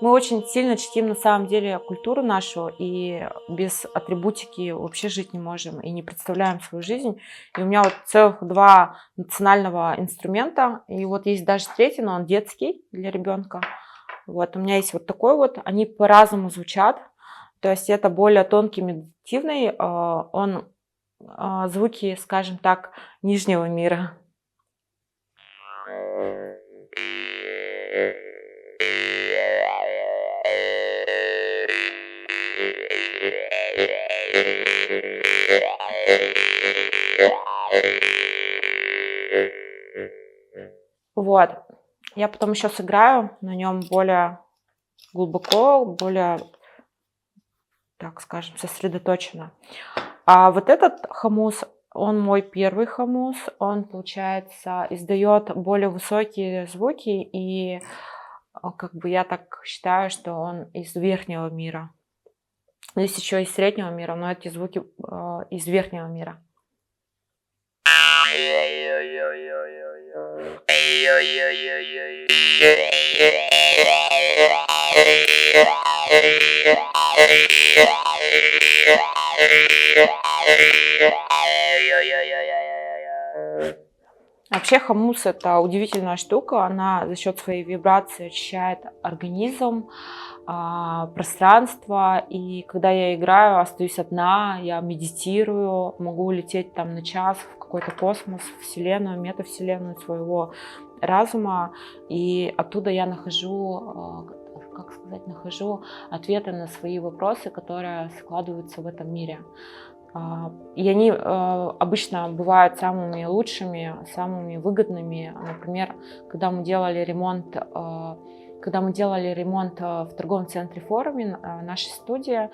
Мы очень сильно чтим на самом деле культуру нашу, и без атрибутики вообще жить не можем, и не представляем свою жизнь. И у меня вот целых 2 национального инструмента, и вот есть даже третий, но он детский для ребенка. Вот у меня есть вот такой вот, они по-разному звучат, то есть это более тонкий медитативный, он звуки, скажем так, нижнего мира. Вот. Я потом еще сыграю на нем более глубоко, более, так скажем, сосредоточенно. А вот этот хомус, он мой первый хомус, он, получается, издает более высокие звуки, и как бы я так считаю, что он из верхнего мира. Есть еще из среднего мира, но эти звуки из верхнего мира. Вообще хомус — это удивительная штука, она за счет своей вибрации очищает организм, пространство, и когда я играю, остаюсь одна, я медитирую, могу улететь там на час в какой-то космос, вселенную, метавселенную своего разума, и оттуда я нахожу, как сказать, нахожу ответы на свои вопросы, которые складываются в этом мире. И они обычно бывают самыми лучшими, самыми выгодными. Например, когда мы делали ремонт в торговом центре «Форуме», нашей студии,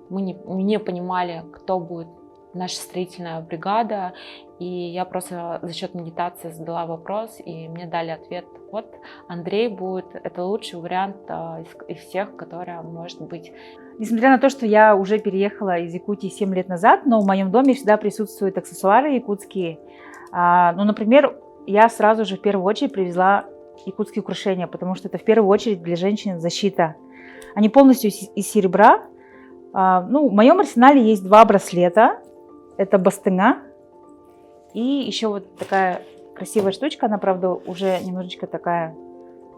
мы не понимали, кто будет наша строительная бригада, и я просто за счет медитации задала вопрос, и мне дали ответ: вот Андрей будет, это лучший вариант из всех, который может быть. Несмотря на то, что я уже переехала из Якутии 7 лет назад, но в моем доме всегда присутствуют аксессуары якутские. Например, я сразу же в первую очередь привезла якутские украшения, потому что это в первую очередь для женщин защита. Они полностью из серебра. В моем арсенале есть 2 браслета. Это бастынга и еще вот такая красивая штучка. Она, правда, уже немножечко такая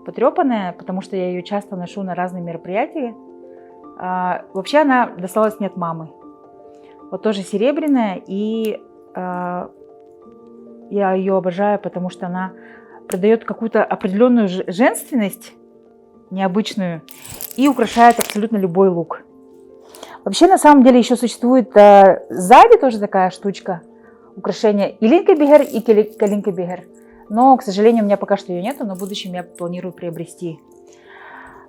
потрепанная, потому что я ее часто ношу на разные мероприятия. Вообще она досталась мне от мамы. Вот тоже серебряная, и я ее обожаю, потому что она придает какую-то определенную женственность, необычную, и украшает абсолютно любой лук. Вообще, на самом деле, еще существует сзади тоже такая штучка, украшение илинка-бигер и калинка-бигер. Но, к сожалению, у меня пока что ее нету, но в будущем я планирую приобрести.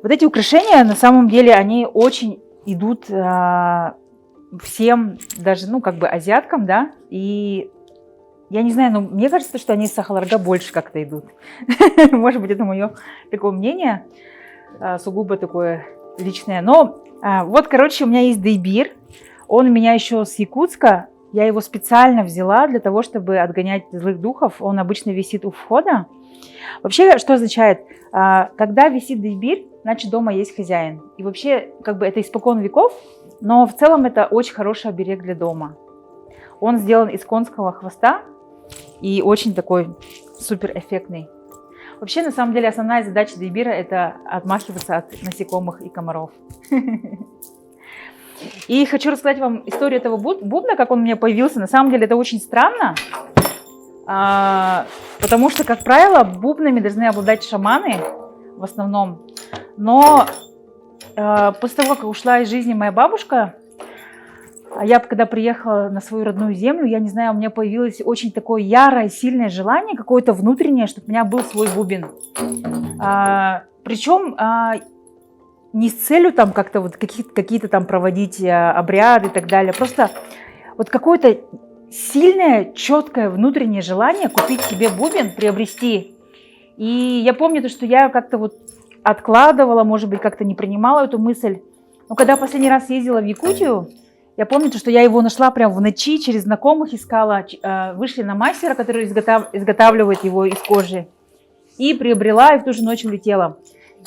Вот эти украшения, на самом деле, они очень идут всем, даже, азиаткам, да, и я не знаю, но мне кажется, что они из Сахаларга больше как-то идут. Может быть, это мое такое мнение, сугубо такое личное. Но вот, короче, у меня есть дейбир. Он у меня еще с Якутска. Я его специально взяла для того, чтобы отгонять злых духов. Он обычно висит у входа. Вообще, что означает? Когда висит дейбир, значит, дома есть хозяин. И вообще, это испокон веков, но в целом это очень хороший оберег для дома. Он сделан из конского хвоста и очень такой супер эффектный. Вообще, на самом деле, основная задача дейбира – это отмахиваться от насекомых и комаров. И хочу рассказать вам историю этого бубна, как он у меня появился. На самом деле, это очень странно, потому что, как правило, бубнами должны обладать шаманы в основном. Но после того, как ушла из жизни моя бабушка, я когда приехала на свою родную землю, я не знаю, у меня появилось очень такое ярое, сильное желание, какое-то внутреннее, чтобы у меня был свой бубен. Причем не с целью там как-то вот какие-то там проводить обряды и так далее, просто вот какое-то сильное, четкое внутреннее желание купить себе бубен, приобрести. И я помню то, что я как-то вот откладывала, может быть, как-то не принимала эту мысль. Но когда последний раз ездила в Якутию, я помню, то, что я его нашла прямо в ночи, через знакомых искала, вышли на мастера, который изготавливает его из кожи, и приобрела, и в ту же ночь улетела.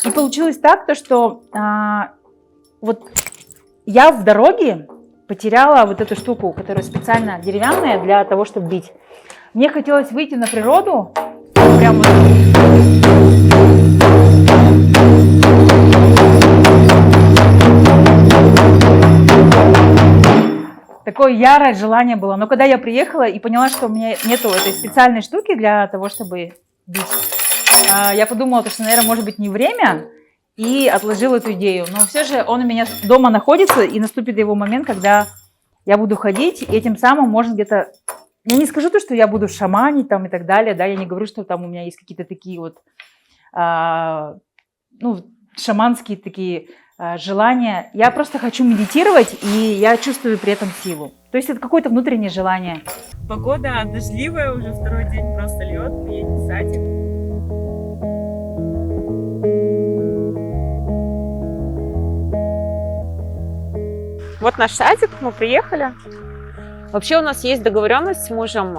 И получилось так, то, что вот я в дороге потеряла вот эту штуку, которая специально деревянная для того, чтобы бить. Мне хотелось выйти на природу, прям вот. Такое ярое желание было. Но когда я приехала и поняла, что у меня нету этой специальной штуки для того, чтобы бить, я подумала, что, наверное, может быть, не время, и отложила эту идею. Но все же он у меня дома находится, и наступит его момент, когда я буду ходить, и этим самым можно где-то... Я не скажу то, что я буду шаманить там и так далее, да, я не говорю, что там у меня есть какие-то такие вот, шаманские такие желания. Я просто хочу медитировать, и я чувствую при этом силу. То есть это какое-то внутреннее желание. Погода дождливая, уже второй день просто лед, едем в садик. Вот наш садик, мы приехали. Вообще у нас есть договоренность с мужем,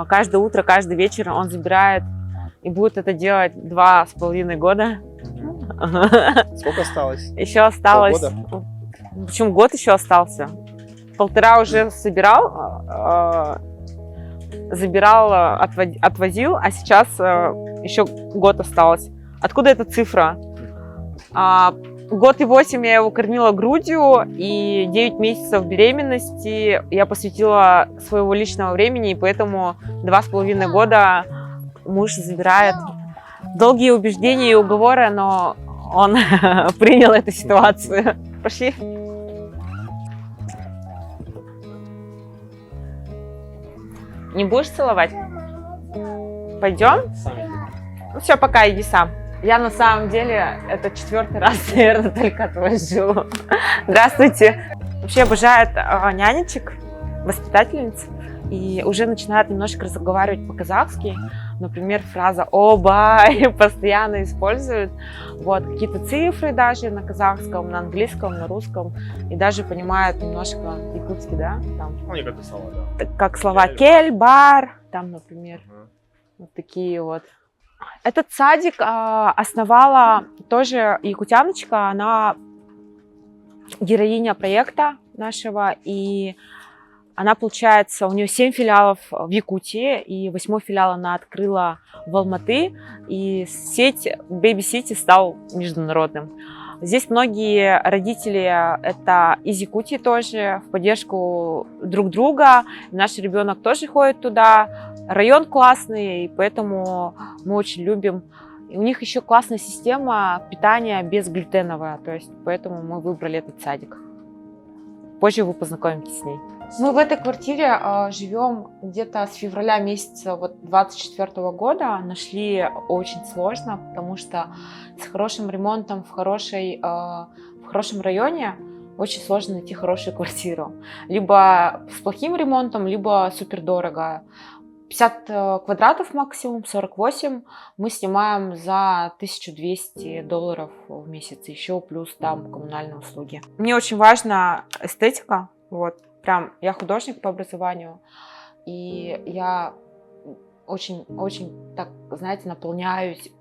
каждое утро, каждый вечер он забирает и будет это делать 2,5 года. Сколько осталось? Еще осталось. Полгода? Почему год еще остался? 1,5 уже забирал, отвозил, а сейчас еще год осталось. Откуда эта цифра? 1 год и 8 я его кормила грудью, и 9 месяцев беременности я посвятила своего личного времени, и поэтому 2,5 года муж забирает. Долгие убеждения и уговоры, но он принял эту ситуацию. Пошли. Не будешь целовать? Пойдем? Ну все, пока, иди сам. Я на самом деле, это 4-й раз, наверное, только отвожу. Здравствуйте. Вообще обожает нянечек, воспитательниц, и уже начинает немножко разговаривать по-казахски. Например, фраза «оба» постоянно используют. Вот, какие-то цифры даже на казахском, на английском, на русском. И даже понимают немножко якутский, да? Там, Ну, некоторые слова, да. как слова «кель», «бар», там, например. Вот такие вот. Этот садик основала тоже якутяночка, она героиня проекта нашего, и она, получается, у нее 7 филиалов в Якутии, и 8-й филиал она открыла в Алматы, и сеть Baby City стал международным. Здесь многие родители это из Якутии тоже, в поддержку друг друга. Наш ребенок тоже ходит туда. Район классный, и поэтому мы очень любим. И у них еще классная система питания безглютеновая, то есть поэтому мы выбрали этот садик. Позже вы познакомитесь с ней. Мы в этой квартире живем где-то с февраля месяца 2024 года. Нашли очень сложно, потому что с хорошим ремонтом в хорошем районе очень сложно найти хорошую квартиру. Либо с плохим ремонтом, либо супер дорого. 50 квадратов максимум, 48 мы снимаем за $1200 в месяц, еще плюс там коммунальные услуги. Мне очень важна эстетика, вот, прям я художник по образованию, и я очень, так, знаете, наполняюсь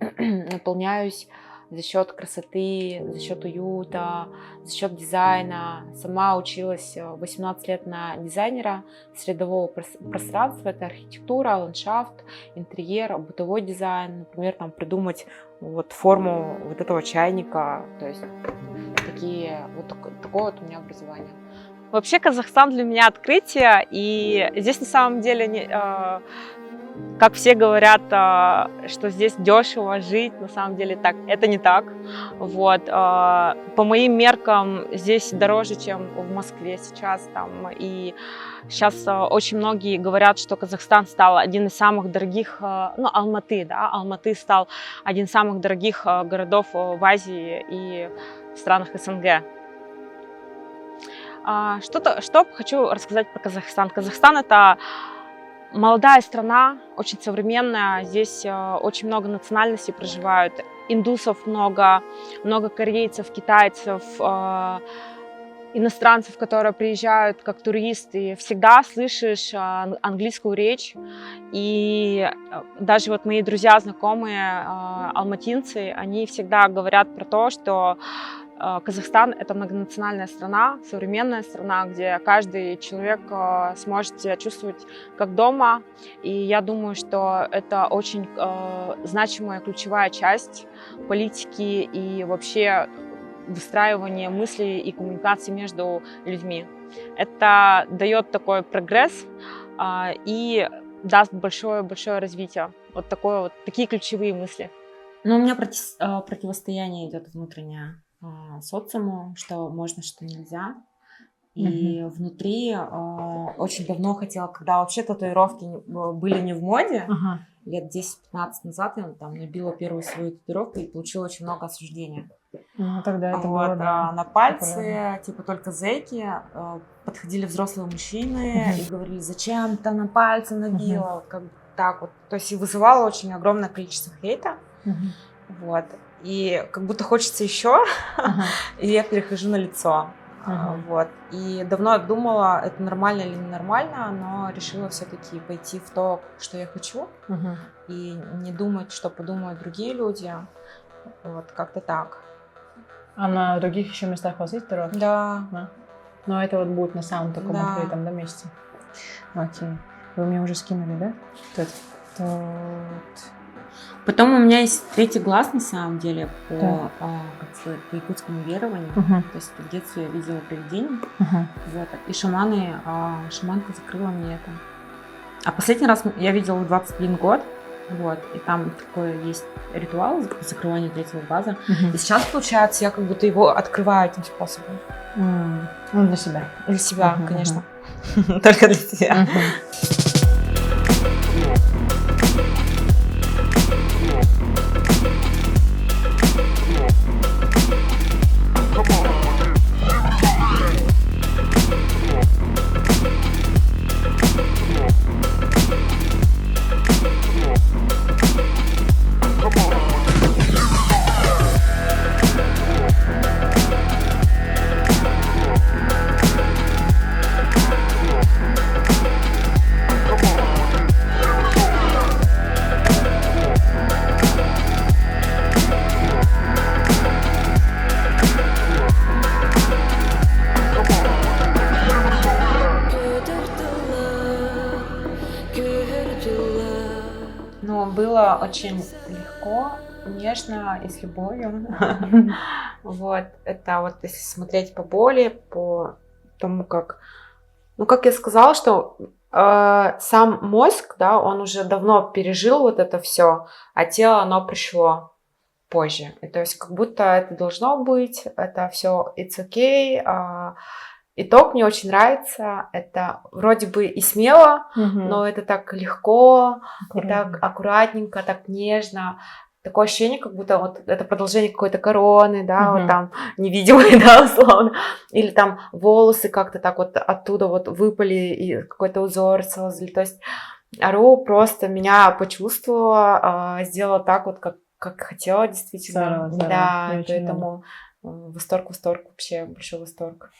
за счет красоты, за счет уюта, за счет дизайна. Сама училась 18 лет на дизайнера средового пространства. Это архитектура, ландшафт, интерьер, бытовой дизайн. Например, там придумать вот форму вот этого чайника. То есть такое вот у меня образование. Вообще Казахстан для меня открытие, и здесь на самом деле как все говорят, что здесь дешево жить, на самом деле это не так. Вот. По моим меркам здесь дороже, чем в Москве сейчас. И сейчас очень многие говорят, что Казахстан стал один из самых дорогих, Алматы, да, Алматы стал один из самых дорогих городов в Азии и в странах СНГ. Что хочу рассказать про Казахстан. Казахстан — это молодая страна, очень современная. Здесь очень много национальностей проживают. Индусов много, много корейцев, китайцев, иностранцев, которые приезжают как туристы. Всегда слышишь английскую речь. И даже вот мои друзья, знакомые, алматинцы, они всегда говорят про то, что Казахстан — это многонациональная страна, современная страна, где каждый человек сможет себя чувствовать как дома. И я думаю, что это очень значимая, ключевая часть политики и вообще выстраивания мыслей и коммуникации между людьми. Это дает такой прогресс и даст большое развитие. Вот такие ключевые мысли. Но у меня противостояние идет внутреннее социуму, что можно, что нельзя. И внутри очень давно хотела, когда вообще татуировки были не в моде, лет 10-15 назад я там набила первую свою татуировку и получила очень много осуждения. Ну, тогда это Вот, было, да, на пальце, типа, только зэки, подходили взрослые мужчины и говорили, зачем ты на пальце набила, вот как так вот. То есть и вызывало очень огромное количество хейта. Вот. И как будто хочется еще, и я перехожу на лицо. Вот. И давно думала, это нормально или ненормально, но решила все-таки пойти в то, что я хочу, и не думать, что подумают другие люди. Вот, как-то так. А на других еще местах у вас есть татуировки? Да. Но это вот будет на самом таком Да. открытом, да, месте? Окей. Вы мне уже скинули, да? Тут. Потом у меня есть третий глаз, на самом деле, по, Да. как сказать, по якутскому верованию. Мгм. То есть в детстве я видела привидение. Ага. Вот. И шаманка закрыла мне это. А последний раз я видела в 21 год. Вот. И там такой есть ритуал закрывания третьего глаза. Мгм. И сейчас, получается, я как будто его открываю этим способом. Ну, для себя. Для себя, Мгм, конечно. Только для себя. Мгм. Но было очень легко, нежно и с любовью. Вот, это вот если смотреть по боли, по тому, как... Ну, как я сказала, что сам мозг, да, он уже давно пережил вот это все, а тело, оно пришло позже. И то есть как будто это должно быть, это все it's okay. Итог мне очень нравится. Это вроде бы и смело, но это так легко, и так аккуратненько, так нежно. Такое ощущение, как будто вот это продолжение какой-то короны, да, вот там невидимые, да, условно. Или там волосы как-то так вот оттуда вот выпали, и какой-то узор создали. То есть Ару просто меня почувствовала, сделала так вот, как хотела действительно. Здорово, Да, очень поэтому восторг, вообще большой восторг.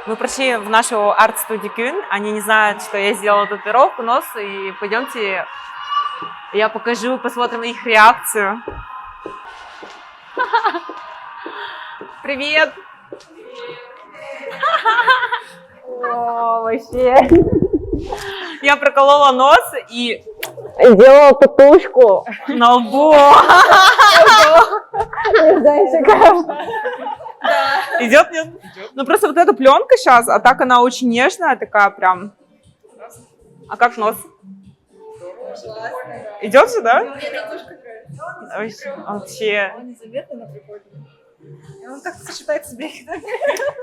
Мы пришли в нашу арт-студию Кюн, они не знают, что я сделала татуировку, нос, и пойдемте, я покажу, посмотрим их реакцию. Привет! О, вообще. Я проколола нос и сделала татушку на лбу. Идет, нет? Ну просто вот эта пленка сейчас, а так она очень нежная, такая прям. А как нос? Идет сюда? Вообще. Он так сочетает себе.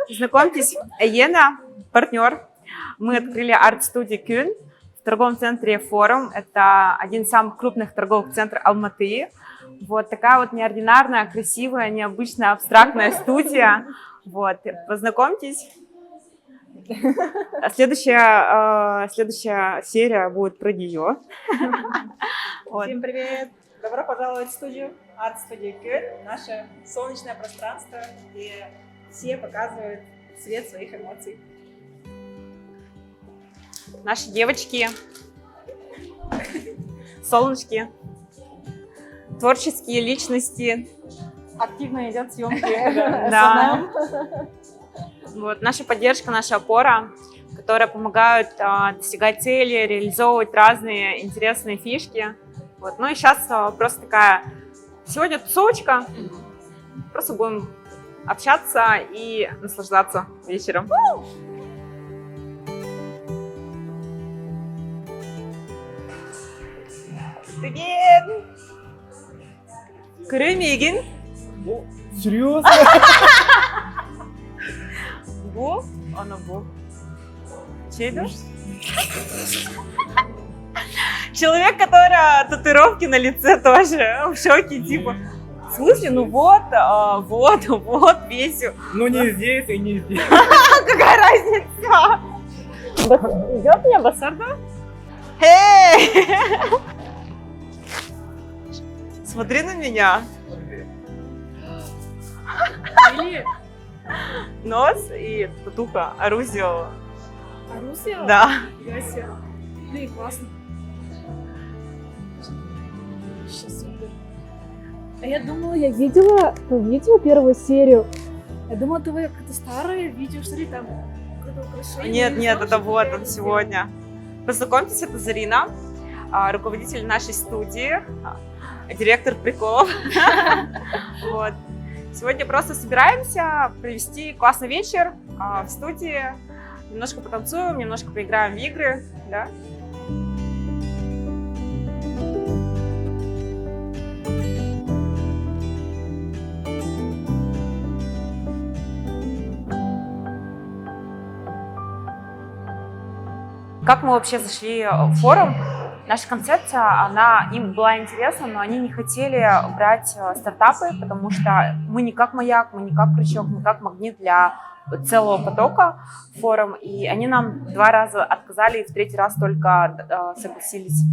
Знакомьтесь, Ена, партнер. Мы открыли арт-студию Кюн в торговом центре Форум. Это один из самых крупных торговых центров Алматы. Вот такая вот неординарная, красивая, необычная, абстрактная студия. Вот, познакомьтесь. Следующая серия будет про нее. Всем привет! Добро пожаловать в студию арт-студии Кюль, наше солнечное пространство, где все показывают цвет своих эмоций. Наши девочки, солнышки, творческие личности. Активно идет съемки. Да. Вот, наша поддержка, наша опора, которые помогают достигать цели, реализовывать разные интересные фишки. Вот. Ну и сейчас просто такая сегодня тусовочка. Просто будем общаться и наслаждаться вечером. Привет! Крымигин. Серьезно? Бу? Она бу. Чей-то? Человек, который татуировки на лице тоже в шоке, типа. В смысле? Ну вот, Весю. Ну не здесь и не здесь. Какая разница? Идет мне Басарда? Эй! Смотри на меня. Нос и татуха. Арузио. Арусия? Да. Яся. Блин, классно. Сейчас супер. А я думала, я видела то видео, первую серию. Я думала, это какое-то старое видео, что ли, там какое-то украшение. Нет, это вот он сегодня. Познакомьтесь, это Зарина, руководитель нашей студии, директор приколов. Вот. Сегодня просто собираемся провести классный вечер в студии. Немножко потанцуем, немножко поиграем в игры. Да? Как мы вообще зашли в форум? Наша концепция, она им была интересна, но они не хотели брать стартапы, потому что мы не как маяк, мы не как крючок, мы как магнит для целого потока форум. И они нам 2 раза отказали, и в 3-й раз только согласились.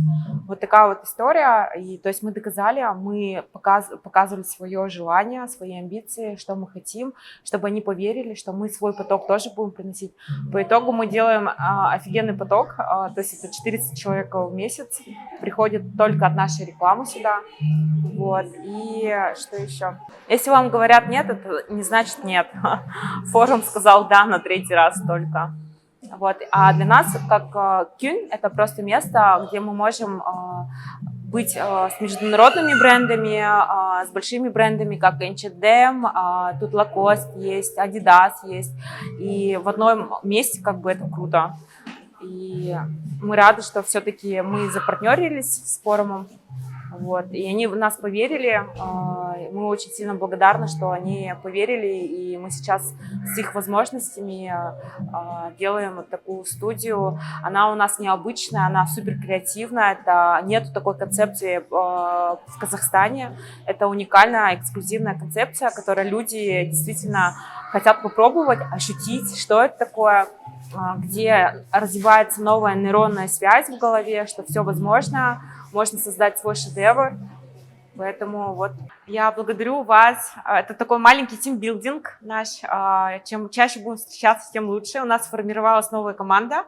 Вот такая вот история. И, то есть мы доказали, мы показывали свое желание, свои амбиции, что мы хотим, чтобы они поверили, что мы свой поток тоже будем приносить. По итогу мы делаем офигенный поток, то есть это 400 человек в месяц приходит только от нашей рекламы сюда. Вот. И что еще? Если вам говорят нет, это не значит нет. Форум сказал да на 3-й раз только. Вот. А для нас, как Кюль, это просто место, где мы можем быть с международными брендами, с большими брендами, как H&M, тут Lacoste есть, Adidas есть. И в одном месте как бы это круто. И мы рады, что все-таки мы запартнерились с форумом. Вот. И они в нас поверили. Мы очень сильно благодарны, что они поверили. И мы сейчас с их возможностями делаем вот такую студию. Она у нас необычная, она супер креативная. Нету такой концепции в Казахстане. Это уникальная, эксклюзивная концепция, которую люди действительно хотят попробовать, ощутить, что это такое, где развивается новая нейронная связь в голове, что все возможно, можно создать свой шедевр. Поэтому вот я благодарю вас. Это такой маленький тимбилдинг наш. Чем чаще будем встречаться, тем лучше. У нас сформировалась новая команда.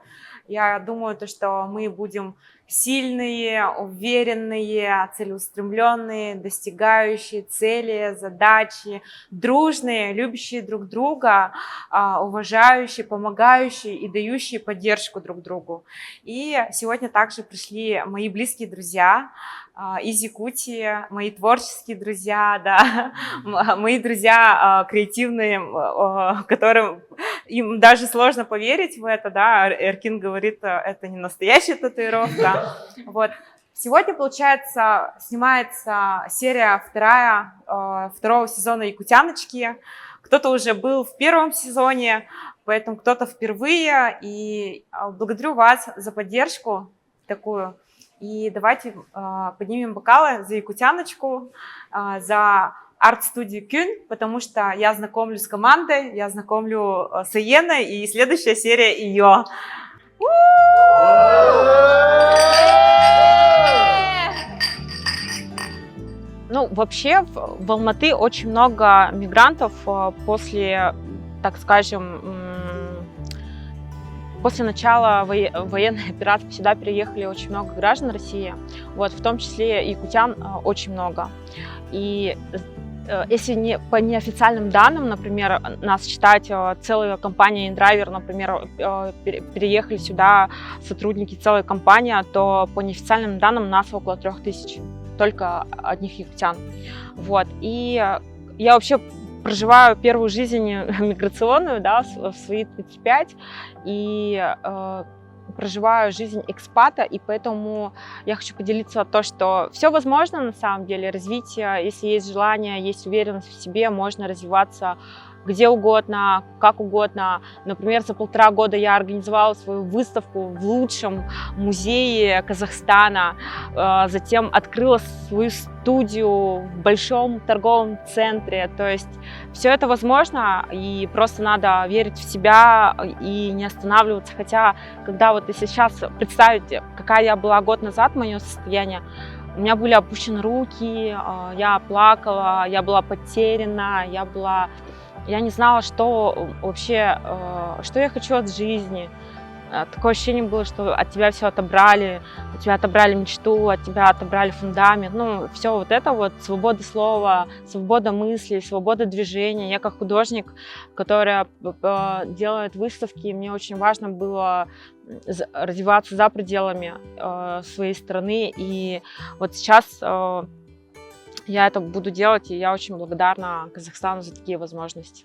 Я думаю, что мы будем сильные, уверенные, целеустремленные, достигающие цели, задачи, дружные, любящие друг друга, уважающие, помогающие и дающие поддержку друг другу. И сегодня также пришли мои близкие друзья из Якутии, мои творческие друзья, да, мои друзья креативные, которым им даже сложно поверить в это, да, Эркин говорит, это не настоящая татуировка. Вот. Сегодня, получается, снимается серия 2-го сезона «Якутяночки». Кто-то уже был в 1-м сезоне, поэтому кто-то впервые. И благодарю вас за поддержку такую. И давайте поднимем бокалы за якутяночку, за арт-студии Кюн, потому что я знакомлю с командой, я знакомлю с Иеной, и следующая серия ее. Ну, вообще в Алматы очень много мигрантов после, так скажем, после начала военной операции сюда переехали очень много граждан России, вот, в том числе якутян очень много. И если по неофициальным данным, например, нас считать целая компания InDriver, например, переехали сюда сотрудники целой компании, то по неофициальным данным нас около 3000, только одних якутян. Вот. И я вообще проживаю первую жизнь миграционную, да, в свои 35, и проживаю жизнь экспата, и поэтому я хочу поделиться то, что все возможно на самом деле, развитие, если есть желание, есть уверенность в себе, можно развиваться где угодно, как угодно. Например, за 1,5 года я организовала свою выставку в лучшем музее Казахстана, затем открыла свою студию в большом торговом центре. То есть все это возможно, и просто надо верить в себя и не останавливаться. Хотя, когда вот если сейчас представить, какая я была год назад, мое состояние, у меня были опущены руки, я плакала, я была потеряна, я не знала, что вообще, что я хочу от жизни. Такое ощущение было, что от тебя все отобрали, от тебя отобрали мечту, от тебя отобрали фундамент. Ну, все вот это вот, свобода слова, свобода мысли, свобода движения. Я как художник, которая делает выставки, мне очень важно было развиваться за пределами своей страны. И вот сейчас я это буду делать, и я очень благодарна Казахстану за такие возможности.